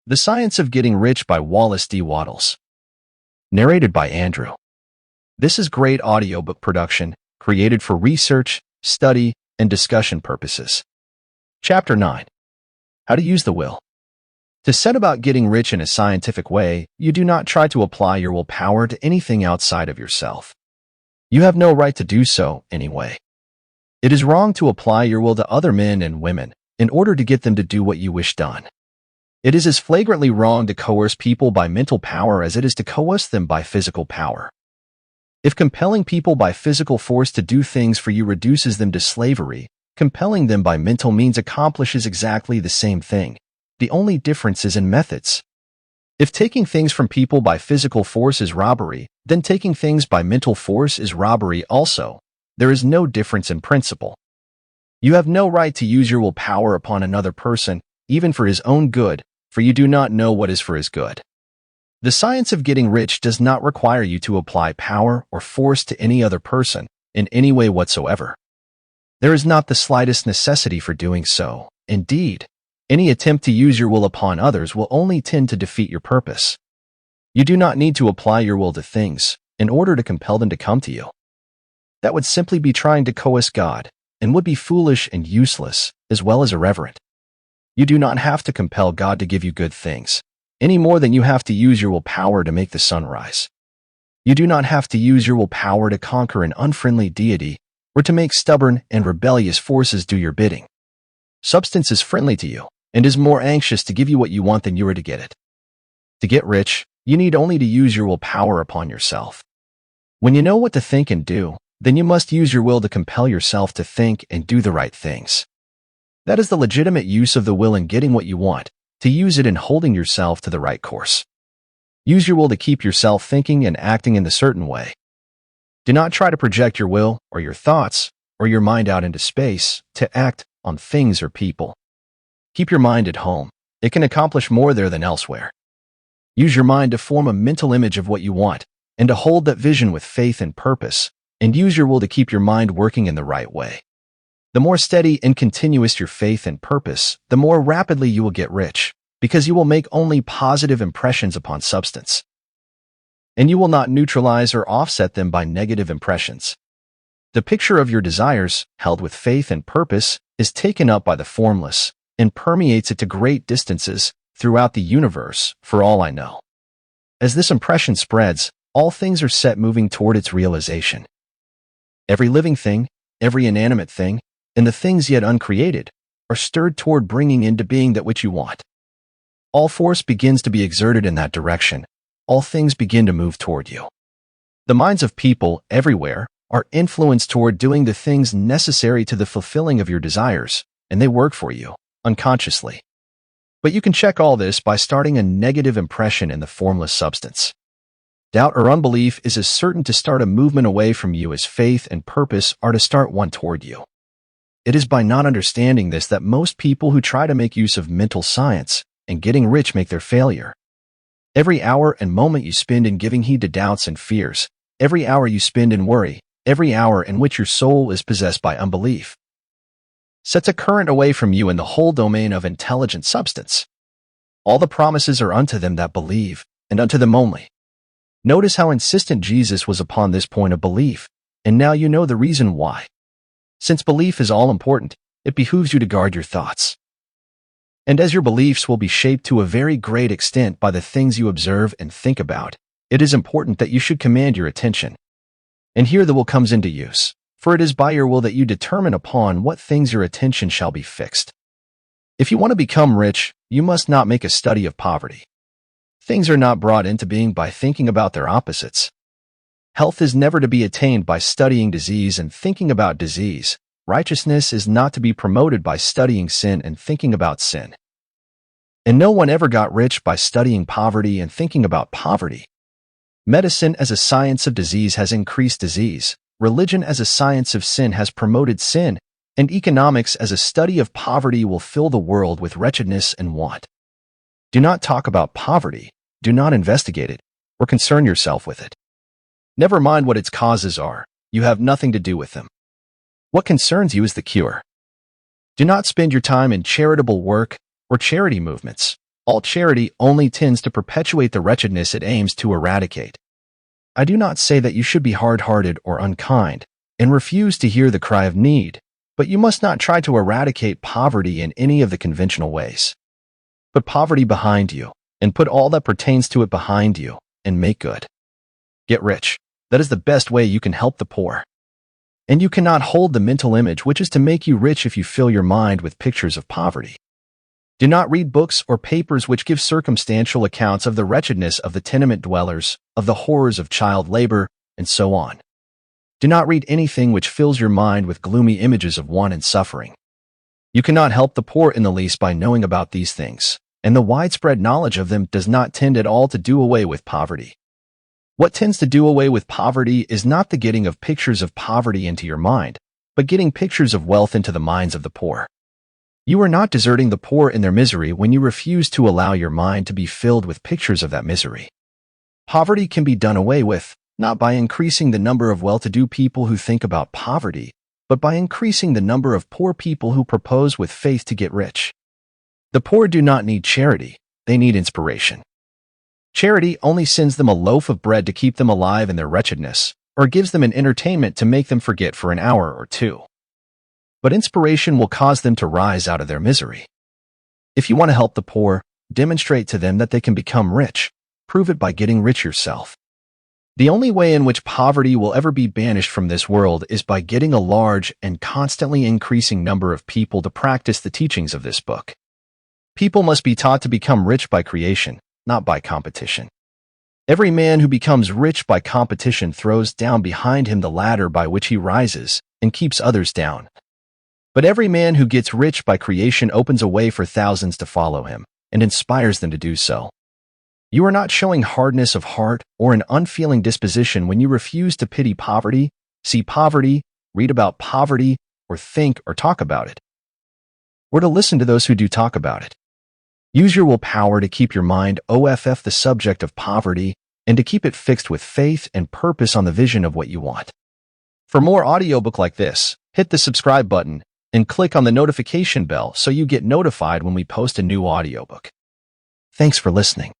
The Science of Getting Rich by Wallace D. Wattles. Narrated by Andrew. This is great audiobook production created for research, study, and discussion purposes. Chapter 9. How to use the will. To set about getting rich in a scientific way, you do not try to apply your willpower to anything outside of yourself. You have no right to do so anyway. It is wrong to apply your will to other men and women in order to get them to do what you wish done. It is as flagrantly wrong to coerce people by mental power as it is to coerce them by physical power. If compelling people by physical force to do things for you reduces them to slavery, compelling them by mental means accomplishes exactly the same thing. The only difference is in methods. If taking things from people by physical force is robbery, then taking things by mental force is robbery also. There is no difference in principle. You have no right to use your willpower upon another person, even for his own good, for you do not know what is for his good. The science of getting rich does not require you to apply power or force to any other person in any way whatsoever. There is not the slightest necessity for doing so. Indeed, any attempt to use your will upon others will only tend to defeat your purpose. You do not need to apply your will to things in order to compel them to come to you. That would simply be trying to coerce God and would be foolish and useless as well as irreverent. You do not have to compel God to give you good things, any more than you have to use your willpower to make the sun rise. You do not have to use your willpower to conquer an unfriendly deity or to make stubborn and rebellious forces do your bidding. Substance is friendly to you and is more anxious to give you what you want than you are to get it. To get rich, you need only to use your willpower upon yourself. When you know what to think and do, then you must use your will to compel yourself to think and do the right things. That is the legitimate use of the will in getting what you want, to use it in holding yourself to the right course. Use your will to keep yourself thinking and acting in a certain way. Do not try to project your will or your thoughts or your mind out into space to act on things or people. Keep your mind at home. It can accomplish more there than elsewhere. Use your mind to form a mental image of what you want and to hold that vision with faith and purpose, and use your will to keep your mind working in the right way. The more steady and continuous your faith and purpose, the more rapidly you will get rich, because you will make only positive impressions upon substance. And you will not neutralize or offset them by negative impressions. The picture of your desires, held with faith and purpose, is taken up by the formless and permeates it to great distances throughout the universe, for all I know. As this impression spreads, all things are set moving toward its realization. Every living thing, every inanimate thing, and the things yet uncreated are stirred toward bringing into being that which you want. All force begins to be exerted in that direction. All things begin to move toward you. The minds of people everywhere are influenced toward doing the things necessary to the fulfilling of your desires, and they work for you, unconsciously. But you can check all this by starting a negative impression in the formless substance. Doubt or unbelief is as certain to start a movement away from you as faith and purpose are to start one toward you. It is by not understanding this that most people who try to make use of mental science and getting rich make their failure. Every hour and moment you spend in giving heed to doubts and fears, every hour you spend in worry, every hour in which your soul is possessed by unbelief, sets a current away from you in the whole domain of intelligent substance. All the promises are unto them that believe, and unto them only. Notice how insistent Jesus was upon this point of belief, and now you know the reason why. Since belief is all important, it behooves you to guard your thoughts. And as your beliefs will be shaped to a very great extent by the things you observe and think about, it is important that you should command your attention. And here the will comes into use, for it is by your will that you determine upon what things your attention shall be fixed. If you want to become rich, you must not make a study of poverty. Things are not brought into being by thinking about their opposites. Health is never to be attained by studying disease and thinking about disease. Righteousness is not to be promoted by studying sin and thinking about sin. And no one ever got rich by studying poverty and thinking about poverty. Medicine as a science of disease has increased disease. Religion as a science of sin has promoted sin, and economics as a study of poverty will fill the world with wretchedness and want. Do not talk about poverty, do not investigate it, or concern yourself with it. Never mind what its causes are, you have nothing to do with them. What concerns you is the cure. Do not spend your time in charitable work or charity movements. All charity only tends to perpetuate the wretchedness it aims to eradicate. I do not say that you should be hard-hearted or unkind and refuse to hear the cry of need, but you must not try to eradicate poverty in any of the conventional ways. Put poverty behind you, and put all that pertains to it behind you, and make good. Get rich. That is the best way you can help the poor. And you cannot hold the mental image which is to make you rich if you fill your mind with pictures of poverty. Do not read books or papers which give circumstantial accounts of the wretchedness of the tenement dwellers, of the horrors of child labor, and so on. Do not read anything which fills your mind with gloomy images of want and suffering. You cannot help the poor in the least by knowing about these things, and the widespread knowledge of them does not tend at all to do away with poverty. What tends to do away with poverty is not the getting of pictures of poverty into your mind, but getting pictures of wealth into the minds of the poor. You are not deserting the poor in their misery when you refuse to allow your mind to be filled with pictures of that misery. Poverty can be done away with, not by increasing the number of well-to-do people who think about poverty, but by increasing the number of poor people who propose with faith to get rich. The poor do not need charity, they need inspiration. Charity only sends them a loaf of bread to keep them alive in their wretchedness, or gives them an entertainment to make them forget for an hour or two. But inspiration will cause them to rise out of their misery. If you want to help the poor, demonstrate to them that they can become rich. Prove it by getting rich yourself. The only way in which poverty will ever be banished from this world is by getting a large and constantly increasing number of people to practice the teachings of this book. People must be taught to become rich by creation, not by competition. Every man who becomes rich by competition throws down behind him the ladder by which he rises and keeps others down. But every man who gets rich by creation opens a way for thousands to follow him and inspires them to do so. You are not showing hardness of heart or an unfeeling disposition when you refuse to pity poverty, see poverty, read about poverty, or think or talk about it, or to listen to those who do talk about it. Use your willpower to keep your mind off the subject of poverty and to keep it fixed with faith and purpose on the vision of what you want. For more audiobook like this, hit the subscribe button and click on the notification bell so you get notified when we post a new audiobook. Thanks for listening.